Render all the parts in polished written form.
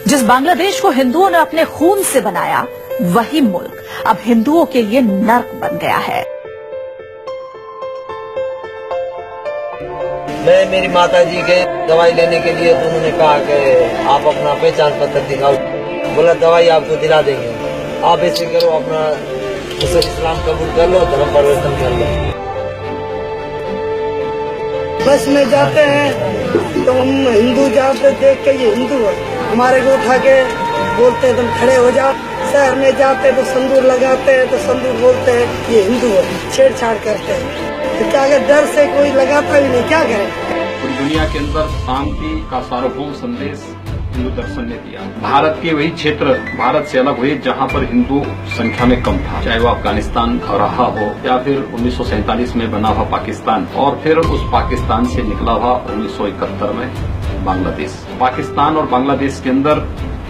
जिस बांग्लादेश को हिंदुओं ने अपने खून से बनाया, वही मुल्क अब हिंदुओं के लिए नर्क बन गया है। मैं मेरी माता जी के दवाई लेने के लिए, उन्होंने कहा कि आप अपना पहचान पत्र दिखाओ। बोला दवाई आपको दिला देंगे, आप ऐसे करो, अपना इस्लाम कबूल कर लो, धर्म परिवर्तन कर लो। बस में जाते हैं तो हम हिंदू जाते देख के ये हिंदू है, हमारे को उठा के बोलते हैं तुम खड़े हो जाओ। शहर में जाते तो संदूर लगाते हैं तो संदूर बोलते हैं ये हिंदू है, छेड़छाड़ करते हैं। तो क्या अगर डर से कोई लगाता भी नहीं, क्या करें। पूरी दुनिया के अंदर शांति का सार्वभौम संदेश हिंदू दर्शन ने दिया। भारत के वही क्षेत्र भारत से अलग हुए जहां पर हिंदू संख्या में कम था, चाहे वो अफगानिस्तान रहा हो या फिर 1947 में बना हुआ पाकिस्तान, और फिर उस पाकिस्तान से निकला हुआ 1971 में बांग्लादेश। पाकिस्तान और बांग्लादेश के अंदर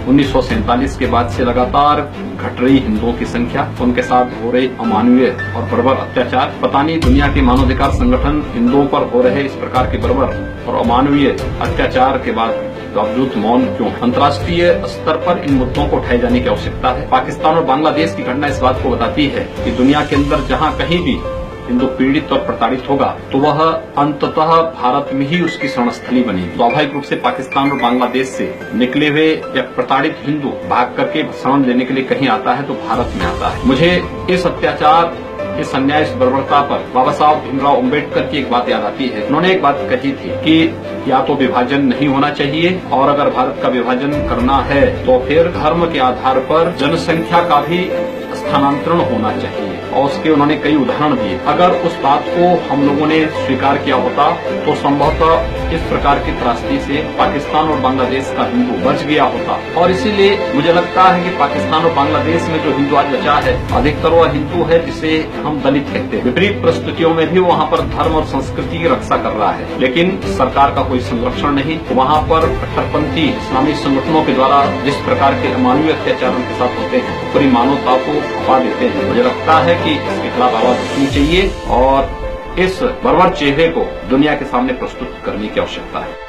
1947 के बाद से लगातार घट रही हिंदुओं की संख्या, उनके साथ हो रहे अमानवीय और बर्बर अत्याचार, पता नहीं दुनिया के मानवाधिकार संगठन हिंदुओं पर हो रहे इस प्रकार के बर्बर और अमानवीय अत्याचार के बाद बावजूद मौन क्यों। अंतर्राष्ट्रीय स्तर पर इन मुद्दों को उठाए जाने की आवश्यकता है। पाकिस्तान और बांग्लादेश की घटना इस बात को बताती है कि दुनिया के अंदर जहां कहीं भी हिंदू पीड़ित और प्रताड़ित होगा तो वह अंततः भारत में ही उसकी शरणस्थली बनेगी। स्वाभाविक रूप से पाकिस्तान और बांग्लादेश से निकले हुए या प्रताड़ित हिंदू भाग करके शरण लेने के लिए कहीं आता है तो भारत में आता है। मुझे इस अत्याचार, इस अन्याय, इस बर्बरता पर बाबा साहब भीमराव अम्बेडकर की एक बात याद आती है। उन्होंने एक बात कही थी कि या तो विभाजन नहीं होना चाहिए, और अगर भारत का विभाजन करना है तो फिर धर्म के आधार पर जनसंख्या का भी स्थानांतरण होना चाहिए, और उसके उन्होंने कई उदाहरण दिए। अगर उस बात को हम लोगों ने स्वीकार किया होता तो संभवतः इस प्रकार की त्रासदी से पाकिस्तान और बांग्लादेश का हिंदू बच गया होता। और इसीलिए मुझे लगता है कि पाकिस्तान और बांग्लादेश में जो हिंदू आज बचा है, अधिकतर वह हिंदू है जिसे हम दलित कहते हैं। विपरीत परिस्थितियों में भी वहाँ पर धर्म और संस्कृति की रक्षा कर रहा है, लेकिन सरकार का कोई संरक्षण नहीं। वहाँ पर कट्टरपंथी इस्लामी संगठनों के द्वारा जिस प्रकार के अमानवीय अत्याचार उनके साथ होते हैं, पूरी मानवता को खपा देते हैं। मुझे लगता है कि इसके खिलाफ आवाज उठनी चाहिए और इस बर्बर चेहरे को दुनिया के सामने प्रस्तुत करने की आवश्यकता है।